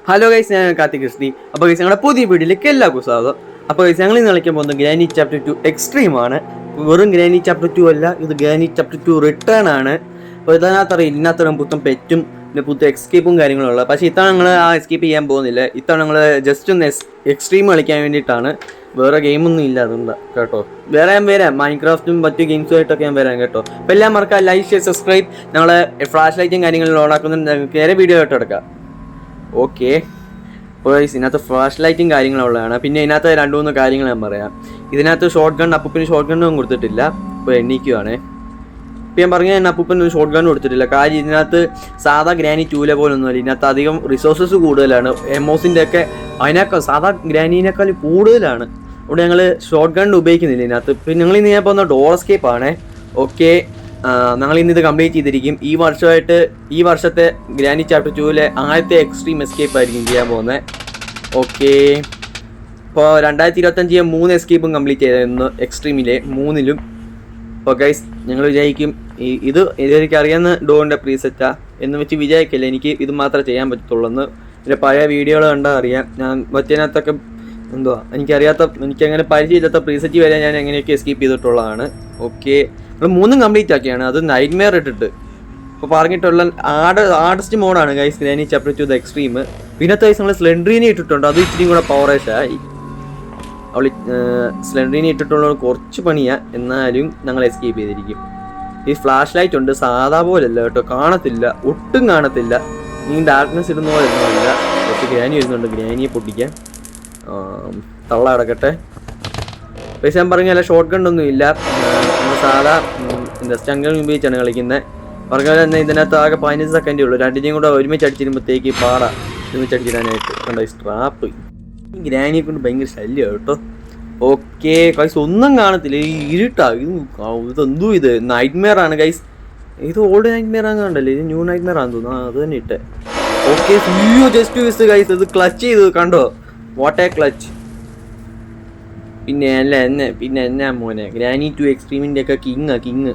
Hello guys, ഞാൻ കാർത്തിക് കൃഷ്ണി. അപ്പോൾ guys ഞങ്ങളുടെ പുതിയ വീഡിയോയിലേക്ക് എല്ലാവർക്കും സ്വാഗതം. അപ്പോൾ ഗൈസ് ഞങ്ങൾ ഇന്ന് കളിക്കാൻ പോകുന്നത് ഗ്രാനി ചാപ്റ്റർ 2 എക്സ്ട്രീം ആണ്. വെറും ഗ്രാനി ചാപ്റ്റർ 2 അല്ല, ഇത് ഗ്രാനി ചാപ്റ്റർ 2 റിട്ടേൺ ആണ്. അപ്പോൾ ഇതിനകത്തറിയാം പുത്തൻ പെറ്റും പിന്നെ പുത്തൻ എസ്കേപ്പും കാര്യങ്ങളും ഉള്ളത്. പക്ഷേ ഇത്തവണ ഞങ്ങൾ ആ എസ്കേപ്പ് ചെയ്യാൻ പോകുന്നില്ല. ഇത്തവണ ഞങ്ങൾ ജസ്റ്റ് ഒന്ന് എക്സ്ട്രീം കളിക്കാൻ വേണ്ടിയിട്ടാണ്. വേറെ ഗെയിമൊന്നും ഇല്ല അതുകൊണ്ട് കേട്ടോ. വേറെ ഞാൻ വരാം, മൈൻക്രാഫ്റ്റും മറ്റു ഗെയിംസുമായിട്ടൊക്കെ ഞാൻ വരാം കേട്ടോ. അപ്പോൾ എല്ലാം മറക്കാം, ലൈക്ക് ഷെയർ സബ്സ്ക്രൈബ്. ഞങ്ങൾ ഫ്ലാഷ് ലൈറ്റും കാര്യങ്ങളും ഓണാക്കുന്നുണ്ട്. ഞങ്ങൾക്ക് നേരെ വീഡിയോ ആയിട്ട് എടുക്കാം. ഓക്കെ, അപ്പോൾ ഇതിനകത്ത് ഫ്ലാഷ് ലൈറ്റും കാര്യങ്ങളുള്ളതാണ്. പിന്നെ ഇതിനകത്ത് 2-3 കാര്യങ്ങൾ ഞാൻ പറയാം. ഇതിനകത്ത് ഷോർട്ട് ഗൺ അപ്പൂപ്പിന് ഷോർട്ട് ഗണ്ണൊന്നും കൊടുത്തിട്ടില്ല. ഇപ്പോൾ എണ്ണിക്കുവാണേ. ഇപ്പം ഞാൻ പറഞ്ഞാൽ തന്നെ അപ്പൂപ്പന് ഷോർട്ട് ഗൺ കൊടുത്തിട്ടില്ല. കാര്യം ഇതിനകത്ത് സാധാ ഗ്രാനി 2 പോലൊന്നുമല്ല. ഇതിനകത്ത് അധികം റിസോഴ്സസ് കൂടുതലാണ്. എമോസിൻ്റെ ഒക്കെ അതിനേക്കാൾ സാധാ ഗ്രാനീനേക്കാൾ കൂടുതലാണ്. അവിടെ ഞങ്ങൾ ഷോർട്ട് ഗൺ ഉപയോഗിക്കുന്നില്ല ഇതിനകത്ത്. പിന്നെ ഞങ്ങൾ ഇന്ന് ഞാൻ പോകുന്ന ഡോർ എസ്കേപ്പ് ആണ്. ഓക്കെ, ഞങ്ങൾ ഇന്ന് ഇത് കംപ്ലീറ്റ് ചെയ്തിരിക്കും. ഈ വർഷത്തെ ഗ്രാനി ചാപ്റ്റർ 2 ആദ്യത്തെ എക്സ്ട്രീം എസ്കേപ്പ് ആയിരിക്കും ചെയ്യാൻ പോകുന്നത്. ഓക്കെ, ഇപ്പോൾ 2025 3 എസ്കേപ്പും കംപ്ലീറ്റ് ചെയ്തായിരുന്നു എക്സ്ട്രീമിലെ 3-ലും. അപ്പോൾ ഗൈസ് ഞങ്ങൾ വിചാരിക്കും ഇത് എനിക്ക് അറിയാവുന്ന ഡോറിൻ്റെ പ്രീസെറ്റാ എന്ന് വെച്ച് വിചാരിക്കില്ല എനിക്ക് ഇത് മാത്രമേ ചെയ്യാൻ പറ്റത്തുള്ളൂ. പിന്നെ പഴയ വീഡിയോകൾ കണ്ടാൽ അറിയാം. ഞാൻ മറ്റേനകത്തൊക്കെ എനിക്കങ്ങനെ പരിചയമില്ലാത്ത പ്രീസെറ്റ് വരെ ഞാൻ എങ്ങനെയൊക്കെ എസ്കേപ്പ് ചെയ്തിട്ടുള്ളതാണ്. ഓക്കെ, നമ്മൾ 3 കംപ്ലീറ്റ് ആക്കിയാണ്. അത് നൈറ്റ്മെയർ ഇട്ടിട്ട് ഇപ്പോൾ പറഞ്ഞിട്ടുള്ള ആർട്ടിസ്റ്റ് മോഡാണ് guys granny chapter 2 the extreme. പിന്നത്തെ ഗൈസ് നമ്മൾ സ്ലെൻഡ്രീനെ ഇട്ടിട്ടുണ്ട്. അത് ഇച്ചിരി കൂടെ പവറേഷായി. അവൾ സ്ലെൻഡ്രീനെ ഇട്ടിട്ടുള്ളത് കുറച്ച് പണിയാണ്, എന്നാലും ഞങ്ങൾ എസ്കേപ്പ് ചെയ്തിരിക്കും. ഈ ഫ്ലാഷ് ലൈറ്റ് ഉണ്ട്, സാധാ പോലല്ല കേട്ടോ, കാണത്തില്ല, ഒട്ടും കാണത്തില്ല. ഈ ഡാർക്ക്നെസ് ഇടുന്ന പോലെ ഒന്നുമില്ല. കുറച്ച് ഗ്രാനി വരുന്നുണ്ട്, ഗ്രാനിയെ പൊട്ടിക്കാൻ. തള്ള അടക്കട്ടെ. പക്ഷേ ഞാൻ പറഞ്ഞാൽ ഷോർട്ട് ഗണ്ണൊന്നും ഇല്ല. നമ്മൾ സാധാ സ്റ്റൺ ഗൺ ഉപയോഗിച്ചാണ് കളിക്കുന്നത്. പറഞ്ഞാൽ തന്നെ ഇതിനകത്ത് ആകെ 15 സെക്കൻഡേ ഉള്ളൂ. രണ്ടിനെയും കൂടെ ഒരുമിച്ച് അടിച്ചിരുമ്പോഴത്തേക്ക് ഒരുമിച്ച് അടിച്ചിടാനായിട്ട് കണ്ടോ ഈ സ്ട്രാപ്പ്. ഈ ഗ്രാനിയെ കൊണ്ട് ഭയങ്കര ശല്യം കേട്ടോ. ഓക്കെ ഗൈസ്, ഒന്നും കാണത്തില്ല, ഈ ഇരുട്ടാ. ഇതെന്തോ ഇത് നൈറ്റ്മെയർ ആണ് ഗൈസ്. ഇത് ഓൾഡ് നൈറ്റ്മെയർ ആണ് കണ്ടല്ലേ, ഇത് ന്യൂ നൈറ്റ്മെയർ ആണെന്ന് തോന്നുന്നു. അത് തന്നെ ഇട്ടെ. Okay, just miss guys. ഇത് ക്ലച്ച് ചെയ്തു കണ്ടോ, വാട്ട് എ ക്ലച്ച്. പിന്നെ എന്നാ മോനെ ഗ്രാനി 2 എക്സ്ട്രീമിൻ്റെ ഒക്കെ കിങ്.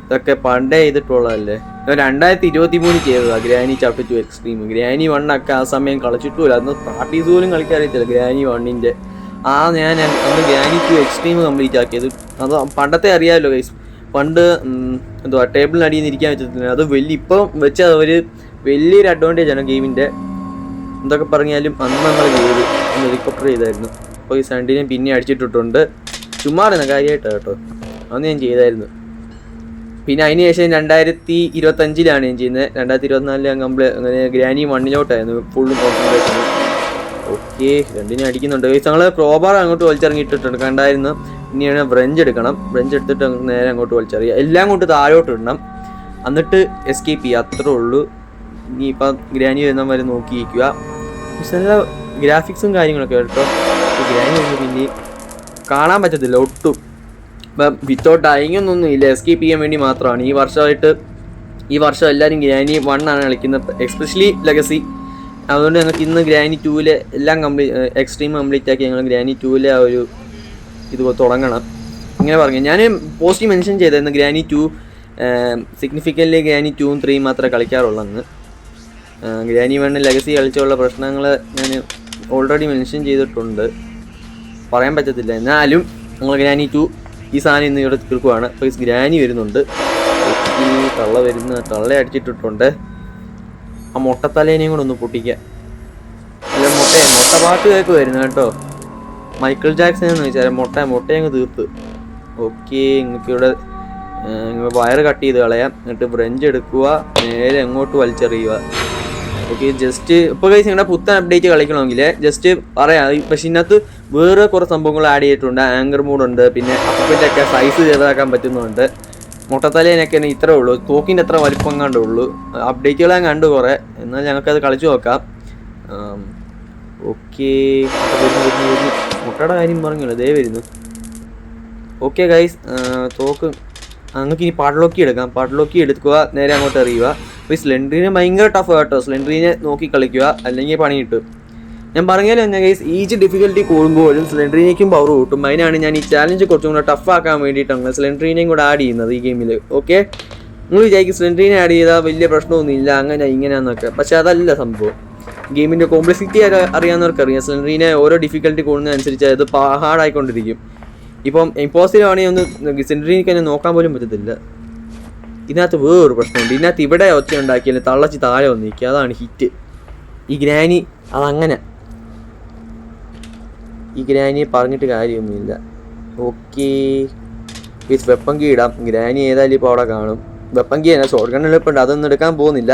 ഇതൊക്കെ പണ്ടേ ചെയ്തിട്ടുള്ളതല്ലേ. 2023 ചെയ്തതാണ് ഗ്രാനി ചാപ്റ്റർ 2 എക്സ്ട്രീം. ഗ്രാനി 1 ഒക്കെ ആ സമയം കളിച്ചിട്ടുമില്ല. അന്ന് പ്രാക്ടീസ് പോലും കളിക്കാൻ അറിയത്തില്ല ഗ്രാനി 1-ൻ്റെ. ഞാൻ അന്ന് ഗ്രാനി 2 എക്സ്ട്രീം കംപ്ലീറ്റ് ആക്കിയത്. അത് പണ്ടത്തെ അറിയാമല്ലോ ഗൈസ്. പണ്ട് ടേബിളിന് അടിയിൽ നിന്ന് ഇരിക്കാൻ വെച്ചിട്ടില്ല. അത് ഇപ്പം വെച്ചാൽ ഒരു വലിയൊരു അഡ്വാൻറ്റേജാണ് ഗെയിമിൻ്റെ. എന്തൊക്കെ പറഞ്ഞാലും അന്ന് നമ്മൾ ചെയ്ത് ഹെലികോപ്റ്റർ ചെയ്തായിരുന്നു. അപ്പോൾ ഈ സണ്ടിനെ പിന്നെ അടിച്ചിട്ടിട്ടുണ്ട്. ചുമ്മാറുന്ന കാര്യമായിട്ടാണ് കേട്ടോ, അന്ന് ഞാൻ ചെയ്തായിരുന്നു. പിന്നെ അതിന് ശേഷം 2025 ഞാൻ ചെയ്യുന്നത്. 2024 ഞാൻ അങ്ങനെ ഗ്രാനി 1-ലോട്ടായിരുന്നു ഫുള്ളും കോൺസെൻട്രേഷൻ. ഓക്കെ, രണ്ടിനെ അടിക്കുന്നുണ്ട്. ഞങ്ങൾ ക്രോബാർ അങ്ങോട്ട് വലിച്ചിറങ്ങിയിട്ടിട്ടുണ്ട്, കണ്ടായിരുന്നു. ഇനിയാണ് ബ്രഞ്ച് എടുക്കണം. ബ്രഞ്ച് എടുത്തിട്ട് നേരെ അങ്ങോട്ട് വലിച്ചെറിയുക. എല്ലാം കൊണ്ട് താഴോട്ട് ഇടണം, എന്നിട്ട് എസ്കേപ്പ് ചെയ്യുക. അത്രേ ഉള്ളൂ. ഇനിയിപ്പം ഗ്രാനി വരുന്ന വരെ നോക്കിയിരിക്കുക. പക്ഷെ നല്ല ഗ്രാഫിക്സും കാര്യങ്ങളൊക്കെ കേട്ടോ. ഗ്രാനി വരുമ്പോൾ പിന്നെ കാണാൻ പറ്റത്തില്ല ഒട്ടും. ഇപ്പം വിത്തൗട്ട് ഡൈങ്ങൊന്നും ഇല്ല, എസ്കേപ്പ് ചെയ്യാൻ വേണ്ടി മാത്രമാണ്. ഈ വർഷം എല്ലാവരും ഗ്രാനി 1 ആണ് കളിക്കുന്നത്, എസ്പെഷ്യലി ലെഗസി. അതുകൊണ്ട് ഞങ്ങൾക്ക് ഇന്ന് ഗ്രാനി 2 എല്ലാം എക്സ്ട്രീം കംപ്ലീറ്റ് ആക്കി ഞങ്ങൾ ഗ്രാനി 2 ആ ഒരു ഇത് തുടങ്ങണം. ഇങ്ങനെ പറഞ്ഞു ഞാൻ പോസ്റ്റ് മെൻഷൻ ചെയ്തായിരുന്നു. ഗ്രാനി 2 സിഗ്നിഫിക്കൻ്റ്ലി ഗ്രാനി 2-ഉം 3 മാത്രമേ കളിക്കാറുള്ളെന്ന്. ഗ്രാനി 1 ലെഗസി കളിച്ചുള്ള പ്രശ്നങ്ങൾ ഞാൻ ഓൾറെഡി മെൻഷൻ ചെയ്തിട്ടുണ്ട്, പറയാൻ പറ്റത്തില്ല. എന്നാലും ഞങ്ങൾ ഗ്രാനി 2 ഈ സാധനം ഇന്ന് ഇവിടെ തീർക്കുവാണ്. അപ്പോൾ ഈ ഗ്രാനി വരുന്നുണ്ട്. ഈ തള്ള അടിച്ചിട്ടിട്ടുണ്ട്. ആ മുട്ടത്തലേനെയും കൂടെ ഒന്ന് പൊട്ടിക്കുക. അല്ല മുട്ട പാട്ട് കേൾക്കുമായിരുന്നു കേട്ടോ. മൈക്കിൾ ജാക്സൺ എന്ന് വെച്ചാൽ മുട്ടയങ്ങ് തീർത്ത്. ഓക്കെ, നിങ്ങൾക്ക് ഇവിടെ വയറ് കട്ട് ചെയ്ത് കളയാം. എന്നിട്ട് ബ്രഞ്ച് എടുക്കുക, നേരെ അങ്ങോട്ട് വലിച്ചെറിയുക. ഓക്കെ, ജസ്റ്റ് ഇപ്പോൾ കഴിച്ച് നിങ്ങളുടെ പുത്തൻ അപ്ഡേറ്റ് കളിക്കണമെങ്കിൽ ജസ്റ്റ് പറയാം. പക്ഷേ ഇതിനകത്ത് വേറെ കുറേ സംഭവങ്ങൾ ആഡ് ചെയ്തിട്ടുണ്ട്. ആങ്കർ മോഡുണ്ട്, പിന്നെ അപ്പൻ്റെ ഒക്കെ സൈസ് ചെറുതാക്കാൻ പറ്റുന്നുണ്ട്. മുട്ടത്തലേനൊക്കെ ഇത്രേ ഉള്ളൂ, തോക്കിൻ്റെ അത്ര വലിപ്പം കണ്ടേ ഉള്ളൂ. അപ്ഡേറ്റുകളെ കണ്ടു കുറേ, എന്നാൽ ഞങ്ങൾക്കത് കളിച്ചു നോക്കാം. ഓക്കെ, മുട്ടയുടെ കാര്യം പറഞ്ഞല്ലോ, ദേ വരുന്നു. ഓക്കെ ഗൈസ്, തോക്ക് നമുക്ക് ഇനി പാഡ്ലോക്കി എടുക്കാം. പാഡ്ലോക്കി എടുക്കുക, നേരെ അങ്ങോട്ട് എറിയുക. അപ്പോൾ ഈ സ്ലെൻഡ്രീനെ ഭയങ്കര ടഫ് കേട്ടോ. സ്ലെൻഡ്രീനെ നോക്കി കളിക്കുക, അല്ലെങ്കിൽ പണി കിട്ടും. ഞാൻ പറഞ്ഞാലും തന്നെ ഗൈസ്, ഈച്ച് ഡിഫിക്കൽറ്റി കൂടുമ്പോഴും സ്ലെൻഡ്രീനേക്കും പവർ കൂട്ടും. അതിനാണ് ഞാൻ ഈ ചാലഞ്ച് കുറച്ചും കൂടെ ടഫ് ആക്കാൻ വേണ്ടിയിട്ടാണ് സ്ലെൻഡ്രീനെയും കൂടെ ആഡ് ചെയ്യുന്നത് ഈ ഗെയിമിൽ. ഓക്കെ, നിങ്ങൾ വിചാരിക്കും സ്ലെൻഡ്രീനെ ആഡ് ചെയ്താൽ വലിയ പ്രശ്നമൊന്നുമില്ല, അങ്ങനെ ഇങ്ങനെയാന്നൊക്കെ. പക്ഷെ അതല്ല സംഭവം. ഗെയിമിൻ്റെ കോംപ്ലക്സിറ്റി അറിയാവുന്നവർക്കറിയാം. സ്ലെൻഡറിനെ ഓരോ ഡിഫിക്കൽട്ടി കൂടുന്നതനുസരിച്ച് അത് ഹാർഡായിക്കൊണ്ടിരിക്കും. ഇപ്പം ഇമ്പോസിബിൾ ആണെങ്കിൽ ഒന്ന് സ്ലെൻഡറിനെ തന്നെ നോക്കാൻ പോലും പറ്റത്തില്ല. ഇതിനകത്ത് വേറൊരു പ്രശ്നമുണ്ട്. ഇതിനകത്ത് ഇവിടെ ഒച്ച ഉണ്ടാക്കിയാലും തള്ളച്ച് താഴെ വന്ന് നിൽക്കുക, അതാണ് ഹിറ്റ്. ഈ ഗ്രാനി അതങ്ങനെ, ഈ ഗ്രാനിയെ പറഞ്ഞിട്ട് കാര്യമൊന്നുമില്ല. ഓക്കേ, വെപ്പൻ കീ ഇടാം. ഗ്രാനി ഏതായാലും ഇപ്പോൾ അവിടെ കാണും. വെപ്പൻ കീ തന്നെ ഷോർട്ട് ഗൺ എളുപ്പമുണ്ട്, അതൊന്നും എടുക്കാൻ പോകുന്നില്ല.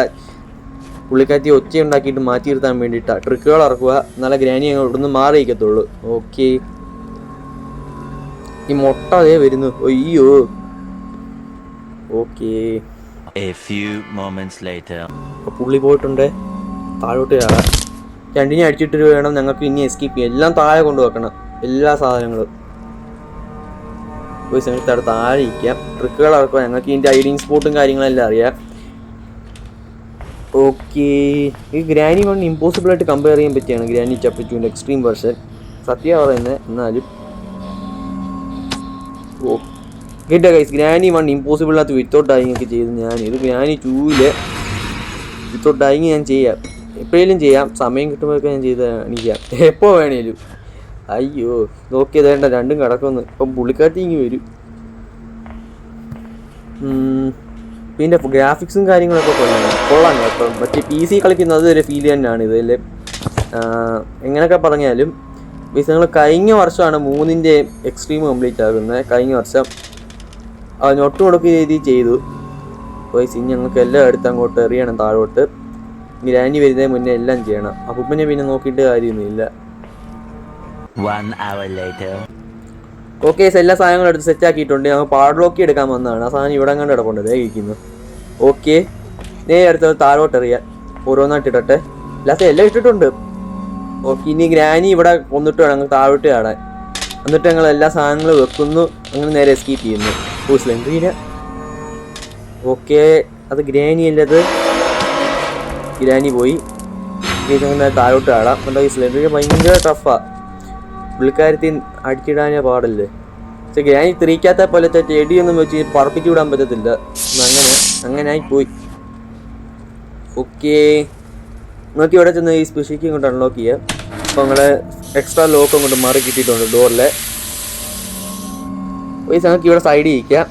പുള്ളിക്കാറ്റി ഒച്ച ഉണ്ടാക്കിയിട്ട് മാറ്റി നിർത്താൻ വേണ്ടിയിട്ടാണ് ട്രിക്കുകൾ ഇറക്കുക, നല്ല ഗ്രാനി ഇവിടുന്ന് മാറിയിരിക്കത്തുള്ളൂ. ഓക്കെ, ഈ മുട്ട അതേ വരുന്നു. അയ്യോ, ഓക്കെ. പുള്ളി പോയിട്ടുണ്ട്. താഴോട്ട് കയറാം. രണ്ടിനെ അടിച്ചിട്ട് വേണം ഞങ്ങൾക്ക് ഇനി എസ്കേപ്പ് ചെയ്യാം. എല്ലാം താഴെ കൊണ്ടുവെക്കണം, എല്ലാ സാധനങ്ങളും. ഒരു സമയത്ത് അവിടെ താഴെ ഇരിക്കാം. ട്രിക്കുകൾ ഇറക്കുക. ഞങ്ങൾക്ക് ഇതിൻ്റെ ഹൈഡിങ് സ്പോട്ടും കാര്യങ്ങളെല്ലാം അറിയാം. ഓക്കെ, ഈ ഗ്രാനി 1 ഇമ്പോസിബിളായിട്ട് കമ്പയർ ചെയ്യാൻ പറ്റിയാണ് ഗ്രാനി ചാപ്റ്റർ 2 എക്സ്ട്രീം വെർഷൻ. സത്യം പറയുന്നത്. എന്നാലും ഓ കേട്ടോ ഗൈസ്, ഗ്രാനി 1 ഇമ്പോസിബിളിനകത്ത് വിത്തൗട്ട് ഡൈയിങ് ഒക്കെ ചെയ്ത് ഞാൻ ഇത് ഗ്രാനി 2 വിത്തൗട്ട് ഡൈയിങ് ഞാൻ ചെയ്യാം, എപ്പോഴേലും ചെയ്യാം. സമയം കിട്ടുമ്പോഴൊക്കെ ഞാൻ ചെയ്ത് കാണിക്കാം, എപ്പോൾ വേണേലും. അയ്യോ, നോക്കിയത് വേണ്ട, രണ്ടും കിടക്കുന്നു. ഇപ്പം പുള്ളിക്കാട്ടി ഇങ്ങ് വരും. പിന്നെ ഗ്രാഫിക്സും കാര്യങ്ങളൊക്കെ കൊള്ളാം കേട്ടോ. മറ്റേ PC കളിക്കുന്നത് ഒരു ഫീൽ തന്നെയാണ് ഇതിൽ. എങ്ങനെയൊക്കെ പറഞ്ഞാലും മീൻസ് ഞങ്ങൾ കഴിഞ്ഞ വർഷമാണ് 3ൻ്റെ എക്സ്ട്രീം കംപ്ലീറ്റ് ആകുന്നത്. കഴിഞ്ഞ വർഷം ഞൊട്ട് കൊടുക്കുക രീതിയിൽ ചെയ്തു. ഇനി ഞങ്ങൾക്ക് എല്ലാം എടുത്ത് അങ്ങോട്ട് എറിയണം താഴോട്ട്. ഗ്രാനി വരുന്നതിന് മുന്നേ എല്ലാം ചെയ്യണം. അപ്പം പിന്നെ നോക്കിയിട്ട് കാര്യമൊന്നുമില്ല. ഓക്കെ, എല്ലാ സാധനങ്ങളും എടുത്ത് സെറ്റ് ആക്കിയിട്ടുണ്ട്. ഞങ്ങൾ പാഡ്ലോക്കി എടുക്കാൻ വന്നതാണ്. ആ സാധനം ഇവിടെ കണ്ട് കിടപ്പുണ്ട്, അതേ ഇരിക്കുന്നു. ഓക്കെ, അടുത്തത് താഴോട്ട് എറിയാൻ. ഓരോന്നായിട്ട് ഇടട്ടെ. അല്ലാത്ത എല്ലാം ഇട്ടിട്ടുണ്ട്. ഓക്കെ, ഇനി ഗ്രാനി ഇവിടെ കൊന്നിട്ട് വേണം ഞങ്ങൾ താഴോട്ട് കാണാൻ. എന്നിട്ട് ഞങ്ങൾ എല്ലാ സാധനങ്ങളും വെക്കുന്നു. അങ്ങനെ നേരെ എസ്കേപ്പ് ചെയ്യുന്നു. സ്ലെൻഡറിന് ഓക്കെ, അത് ഗ്രാനി അല്ലത്. ഗ്രാനി പോയി. ഞങ്ങൾ താഴോട്ട് കാണാം. എന്താ ഈ സ്ലെൻഡറിന് ഭയങ്കര ടഫാണ്. പുള്ളിക്കാരത്തിൽ അടിച്ചിടാനേ പാടല്ലേ. പക്ഷെ ഗ്രാനി 3 പോലത്തെ ചെടിയൊന്നും വെച്ച് പറപ്പിച്ചു വിടാൻ പറ്റത്തില്ല. അങ്ങനെ ആയിപ്പോയി. ഓക്കെ, നോക്കി ഇവിടെ ചെന്ന് ഈ സ്പെഷ്യൽക്ക് ഇങ്ങോട്ട് അൺലോക്ക് ചെയ്യാം. അപ്പോൾ ഞങ്ങളെ എക്സ്ട്രാ ലോക്ക് അങ്ങോട്ട് മാറി കിട്ടിയിട്ടുണ്ട് ഡോറിലെ. ഈ ഞങ്ങൾക്ക് ഇവിടെ സൈഡിൽ ഇരിക്കാം.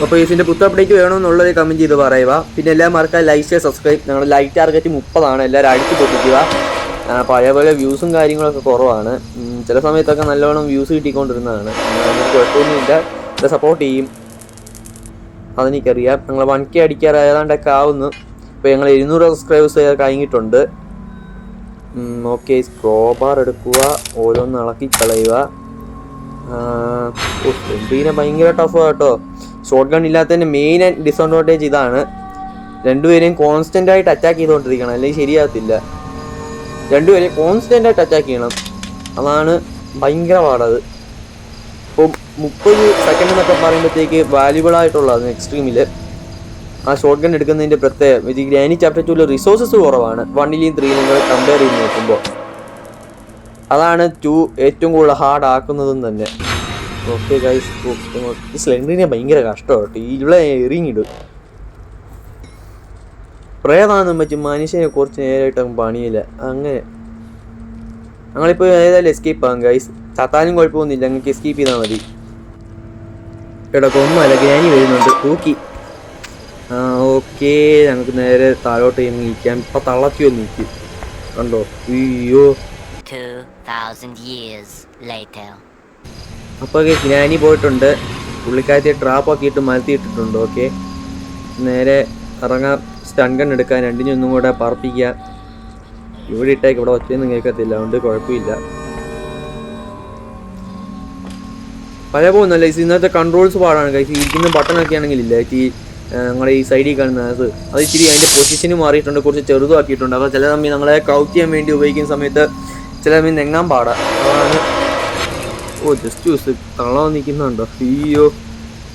അപ്പോൾ ഇതിൻ്റെ പുത്ത അപ്ഡേറ്റ് വേണമെന്നുള്ളത് കമൻറ്റ് ചെയ്ത് പറയുക. പിന്നെ എല്ലാം മറക്കാൻ ലൈക്ക് ഷെയർ സബ്സ്ക്രൈബ്. ഞങ്ങൾ ലൈക്ക് ടാർഗറ്റ് 30 എല്ലാവരും അടിച്ച് പൊട്ടിക്കുക. പഴയ പോലെ വ്യൂസും കാര്യങ്ങളൊക്കെ കുറവാണ്. ചില സമയത്തൊക്കെ നല്ലവണ്ണം വ്യൂസ് കിട്ടിക്കൊണ്ടിരുന്നതാണ്. കുഴപ്പമൊന്നുമില്ല, ഇത് സപ്പോർട്ട് ചെയ്യും, അതെനിക്കറിയാം. ഞങ്ങൾ 1K അടിക്കാറ് ഏതാണ്ടൊക്കെ ആവുന്നു. ഇപ്പോൾ ഞങ്ങൾ 200 സബ്സ്ക്രൈബേഴ്സ് കഴിഞ്ഞിട്ടുണ്ട്. ഓക്കെ, സ്ക്രോബാർ എടുക്കുക, ഓരോന്ന് ഇളക്കി കളയുക. പിന്നെ ഭയങ്കര ടഫാണ് കേട്ടോ. ഷോർട്ട് ഗൺ ഇല്ലാത്തതിൻ്റെ മെയിൻ ഡിസഡ്വാൻറ്റേജ് ഇതാണ്. രണ്ടുപേരെയും കോൺസ്റ്റൻ്റ് ആയിട്ട് അറ്റാക്ക് ചെയ്തുകൊണ്ടിരിക്കണം, അല്ലെങ്കിൽ ശരിയാകത്തില്ല. രണ്ടുപേരെയും കോൺസ്റ്റൻ്റ് ആയിട്ട് അറ്റാക്ക് ചെയ്യണം, അതാണ് ഭയങ്കര പാടത്. ഇപ്പോൾ 30 സെക്കൻഡ് എന്നൊക്കെ പറയുമ്പോഴത്തേക്ക് വാല്യുബിൾ ആയിട്ടുള്ളതാണ് എക്സ്ട്രീമിൽ. ആ ഷോർട്ട് ഗൺ എടുക്കുന്നതിൻ്റെ പ്രത്യേകം ഇത് ഗ്രാനി ചാപ്റ്റർ 2 റിസോഴ്സസ് കുറവാണ്. 1ലെയും 3ലെയും നിങ്ങൾ കമ്പയർ ചെയ്ത് നോക്കുമ്പോൾ അതാണ് 2 ഏറ്റവും കൂടുതൽ ഹാർഡ് ആക്കുന്നതും തന്നെ. ഓക്കെ ഗൈസ്, ഈ സ്ലെൻഡറിനെ ഭയങ്കര കഷ്ടമാണ്. ഇവിടെ എറിഞ്ഞിടും. പ്രേതാണെന്നും പറ്റും മനുഷ്യനെ കുറച്ച് നേരമായിട്ട് പണിയില്ല. അങ്ങനെ ഞങ്ങളിപ്പോൾ ഏതായാലും എസ്കേപ്പ് ആകും ഗൈസ്. ചത്താലും കുഴപ്പമൊന്നുമില്ല, ഞങ്ങൾക്ക് എസ്കേപ്പ് ചെയ്താൽ മതി. എടാ കൊന്നല്ല, ഗ്രാനി വരുന്നുണ്ട്. തൂക്കി. ഓക്കെ, ഞങ്ങൾക്ക് നേരെ താഴോട്ട് നിൽക്കാം. ഇപ്പം തള്ളത്തി ഒന്ന് നിൽക്കും, കണ്ടോ? അയ്യോ, 2000 years later. അപ്പോൾ ഗ്രാനി പോയിട്ടുണ്ട്. പുള്ളിക്കാരത്തെ ട്രാപ്പ് ആക്കിയിട്ട് മലത്തിയിട്ടിട്ടുണ്ട്. ഓക്കെ, നേരെ ഇറങ്ങാം. സ്റ്റൺ ഗൺ എടുക്കാൻ, രണ്ടിനും ഒന്നും കൂടെ പറപ്പിക്കാം. ഇവിടെ ഇട്ടേക്ക്, ഇവിടെ ഒച്ചയൊന്നും കേൾക്കത്തില്ല, അതുകൊണ്ട് കുഴപ്പമില്ല. പഴയ പോകുന്നല്ല, ഇന്നത്തെ കൺട്രോൾസ് പാടാണ് കഴിച്ച്. ഇരിക്കുന്ന ബട്ടണൊക്കെ ആണെങ്കിലില്ല ഞങ്ങളുടെ ഈ സൈഡിൽ കാണുന്നത് അത് ഇച്ചിരി അതിൻ്റെ പൊസിഷന് മാറിയിട്ടുണ്ട്, കുറച്ച് ചെറുതാക്കിയിട്ടുണ്ട്. അപ്പോൾ ചില സമയം ഞങ്ങളെ ക്രൗച്ച് ചെയ്യാൻ വേണ്ടി ഉപയോഗിക്കുന്ന സമയത്ത് ചില സമയം നെങ്ങാൻ പാടാം. അതാണ്. ജസ്റ്റ് യൂസ് തള്ളാൻ നിൽക്കുന്നുണ്ടോ? അയ്യോ,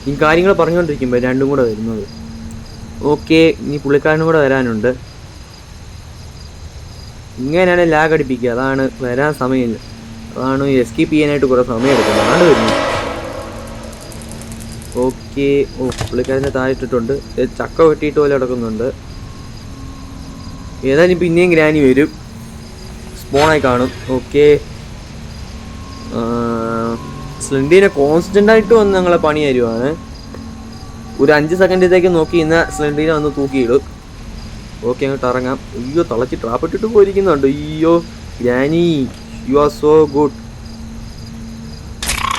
ഈ കാര്യങ്ങൾ പറഞ്ഞുകൊണ്ടിരിക്കുമ്പോൾ രണ്ടും കൂടെ വരുന്നത്. ഓക്കെ, ഇനി പുള്ളിക്കാരനും കൂടെ വരാനുണ്ട്. ഇങ്ങനെയാണ് ലാഗ് അടിപ്പിക്കുക, അതാണ് വരാൻ സമയമില്ല. അതാണ് എസ്കേപ്പ് ചെയ്യാനായിട്ട് കുറേ സമയം എടുക്കുന്നത്. ആണ് വരുന്നത്. ഓക്കെ. ഓ, പുള്ളിക്കാരനെ താഴെട്ടിട്ടുണ്ട്. ചക്ക വെട്ടിയിട്ട് പോലെ കിടക്കുന്നുണ്ട്. ഏതായാലും പിന്നെയും ഗ്രാനി വരും, സ്പോണായി കാണും. ഓക്കെ. സ്ലിൻഡീനെ കോൺസ്റ്റൻ്റ് ആയിട്ട് വന്ന് ഞങ്ങളെ പണി തരുവാണ്. ഒരു 5 സെക്കൻഡത്തേക്ക് നോക്കി ഇന്ന സ്ലിൻഡീനെ വന്ന് തൂക്കിയിടും. ഓക്കെ, അങ്ങോട്ട് ഇറങ്ങാം. അയ്യോ, തളച്ച് ട്രാപ്പിട്ടിട്ട് പോയിരിക്കുന്നുണ്ട്. അയ്യോ granny, you are so good.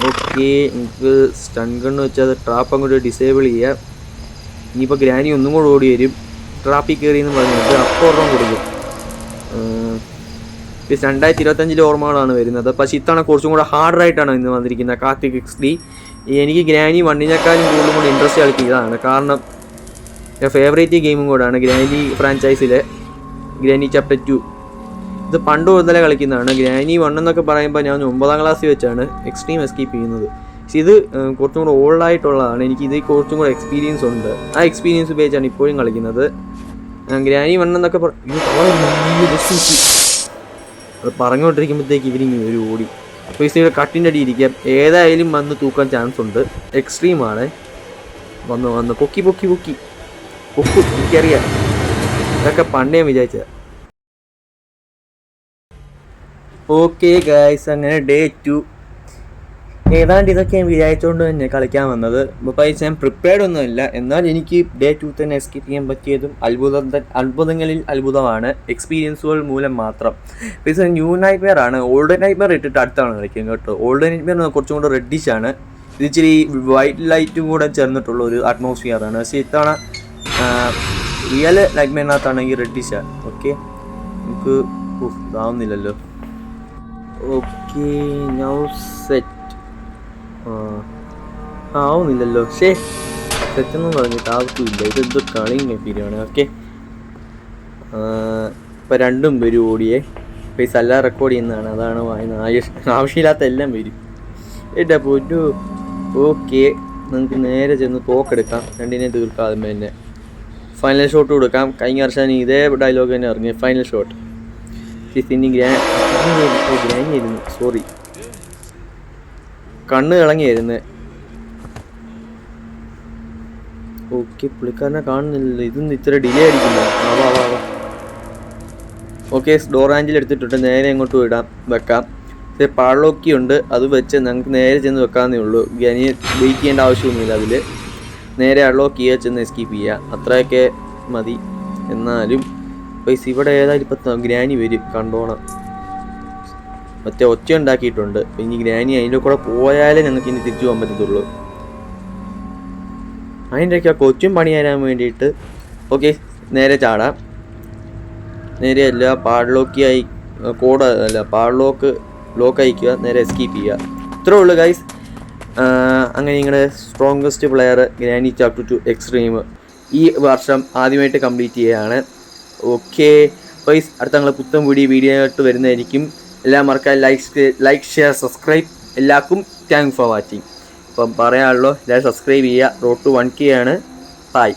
Okay, നമുക്ക് സ്റ്റൺ ഗണ്ണ് വെച്ചാൽ അത് ട്രാപ്പ് അങ്ങോട്ട് ഡിസേബിൾ ചെയ്യാം. ഇനിയിപ്പോൾ ഗ്രാനി ഒന്നും കൂടെ ഓടി വരും. ട്രാപ്പിൽ കയറിയെന്ന് പറഞ്ഞിട്ട് അപ്പോൾ ഒരെണ്ണം കൊടുക്കും. 2025 ഓർമ്മകളാണ് വരുന്നത്. പക്ഷേ ഇത്തവണ കുറച്ചും കൂടെ ഹാർഡറായിട്ടാണ് ഇന്ന് വന്നിരിക്കുന്നത് കാർത്തിക് XD. എനിക്ക് ഗ്രാനി 1-നേക്കാളും കൂടുതലും കൂടി ഇൻട്രസ്റ്റ് കളിക്കുന്നതാണ്. കാരണം ഫേവറേറ്റ് ഗെയിമും കൂടാണ് ഗ്രാനി ഫ്രാഞ്ചൈസിലെ ഗ്രാനി ചാപ്റ്റർ 2. ഇത് പണ്ട് മുതലേ കളിക്കുന്നതാണ്. ഗ്രാനി 1 എന്നൊക്കെ പറയുമ്പോൾ ഞാൻ 9ാം ക്ലാസ്സിൽ വെച്ചാണ് എക്സ്ട്രീം എസ്കേപ്പ് ചെയ്യുന്നത്. പക്ഷേ ഇത് കുറച്ചും കൂടെ ഓൾഡായിട്ടുള്ളതാണ്. എനിക്ക് ഇത് കുറച്ചും കൂടെ എക്സ്പീരിയൻസ് ഉണ്ട്. ആ എക്സ്പീരിയൻസ് ഉപയോഗിച്ചാണ് ഇപ്പോഴും കളിക്കുന്നത്. ഗ്രാനി 1 എന്നൊക്കെ അത് പറഞ്ഞുകൊണ്ടിരിക്കുമ്പോഴത്തേക്ക് ഇവരിങ്ങി ഒരു ഓടി. അപ്പോൾ ഈ സൈഡ് കട്ടിൻ്റെ അടി ഇരിക്കാം. ഏതായാലും വന്ന് തൂക്കാൻ ചാൻസ് ഉണ്ട്. എക്സ്ട്രീമാണ്. വന്ന് പൊക്കി എനിക്കറിയാം. ഇതൊക്കെ പണ്ടേ വിചാരിച്ചത്. ഓക്കെ ഗൈസ്, അങ്ങനെ ഡേ 2 ഏതാണ്ട് ഇതൊക്കെ ഞാൻ വിചാരിച്ചുകൊണ്ട് തന്നെ കളിക്കാൻ വന്നത്. അപ്പോൾ ഞാൻ പ്രിപ്പയർഡ് ഒന്നുമില്ല. എന്നാൽ എനിക്ക് ഡേ 2 തന്നെ എസ്കേപ്പ് ചെയ്യാൻ പറ്റിയതും അത്ഭുതങ്ങളിൽ അത്ഭുതമാണ്. എക്സ്പീരിയൻസുകൾ മൂലം മാത്രം. ഇത് ന്യൂ നൈറ്റ്മെയർ ആണ്. ഓൾഡ് നൈറ്റ്മെയർ ഇട്ടിട്ട് അടുത്താണ് കളിക്കുന്നത് കേട്ടോ. ഓൾഡ് നൈറ്റ്മെയർ കുറച്ചും കൂടെ റെഡിഷ് ആണ്. ഇത് ഇച്ചിരി വൈറ്റ് ലൈറ്റും കൂടെ ചേർന്നിട്ടുള്ള ഒരു അറ്റ്മോസ്ഫിയർ ആണ്. പക്ഷേ ഇത്തവണ റിയൽ നൈറ്റ്മെയറിനകത്താണെങ്കിൽ റെഡിഷാണ്. ഓക്കെ, നമുക്ക് ഇതാവുന്നില്ലല്ലോ. ഓക്കെ, നൗ സെറ്റ് ആവുന്നില്ലല്ലോ. സെറ്റെന്ന് പറഞ്ഞിട്ട് ആവശ്യമില്ല. ഇതെന്തോ കളിയും മെറ്റീരിയാണ്. ഓക്കെ, ഇപ്പം രണ്ടും വരും ഓടിയേ. പൈസ എല്ലാം റെക്കോർഡ് ചെയ്യുന്നതാണ്. അതാണ് ആവശ്യമില്ലാത്ത എല്ലാം വരും. ഏട്ടാ പോറ്റു. ഓക്കെ, നമുക്ക് നേരെ ചെന്ന് തോക്കെടുക്കാം. രണ്ടിനെ തീർക്കാം. ആദ്യമേ തന്നെ ഫൈനൽ ഷോട്ട് കൊടുക്കാം. കഴിഞ്ഞ വർഷം ഇതേ ഡയലോഗ് തന്നെ ഇറങ്ങി, ഫൈനൽ ഷോട്ട്. ഗ്രാനിയായിരുന്നു, സോറി, കണ്ണ് ഇളങ്ങിയായിരുന്നു. ഓക്കെ, പുള്ളിക്കാരനെ കാണുന്നില്ലല്ലോ. ഇതൊന്നും ഇത്ര ഡിലേ അടിക്കുന്നു. ഓക്കെ, ഡോർ ഹാൻഡിൽ എടുത്തിട്ടുണ്ട്. നേരെ അങ്ങോട്ട് വെക്കാം. പാളോക്കി ഉണ്ട്, അത് വെച്ച് ഞങ്ങൾക്ക് നേരെ ചെന്ന് വെക്കാവുന്നേ ഉള്ളൂ. ഗ്രാനി വെയിറ്റ് ചെയ്യേണ്ട ആവശ്യമൊന്നുമില്ല. അതിൽ നേരെ അൺലോക്ക് ചെയ്യുക, ചെന്ന് എസ്കേപ്പ് ചെയ്യുക, അത്രയൊക്കെ മതി. എന്നാലും പൈസ ഇവിടെ ഏതായാലും ഇപ്പം ഗ്രാനി വരും, കണ്ടോണം. മറ്റേ ഒച്ച ഉണ്ടാക്കിയിട്ടുണ്ട്. ഇനി ഗ്രാനി അതിൻ്റെ കൂടെ പോയാലേ ഞങ്ങൾക്ക് ഇനി തിരിച്ചു പോകാൻ പറ്റത്തുള്ളൂ. അതിൻ്റെയൊക്കെ കൊച്ചും പണി തരാൻ വേണ്ടിയിട്ട്. ഓക്കെ, നേരെ ചാടാം. നേരെ അല്ല, പാഡ്ലോക്കായി പാഡ്ലോക്ക് അയക്കുക, നേരെ എസ്കേപ്പ് ചെയ്യുക. ഇത്രേ ഉള്ളൂ ഗൈസ്. അങ്ങനെ നിങ്ങളുടെ strongest player granny chapter 2 extreme ഈ വർഷം ആദ്യമായിട്ട് കംപ്ലീറ്റ് ചെയ്യുകയാണ്. ഓക്കെ ഗൈസ്, അടുത്ത ഞങ്ങൾ പുത്തൻ വീഡിയോ ആയിട്ട് വരുന്നതായിരിക്കും. എല്ലാം മറക്കാൻ ലൈക്ക് ഷെയർ സബ്സ്ക്രൈബ്. എല്ലാവർക്കും താങ്ക്സ് ഫോർ വാച്ചിങ്. അപ്പം പറയാനുള്ളൂ, എല്ലാവരും സബ്സ്ക്രൈബ് ചെയ്യുക. റോഡ് ടു 1K ആണ്. ബൈ.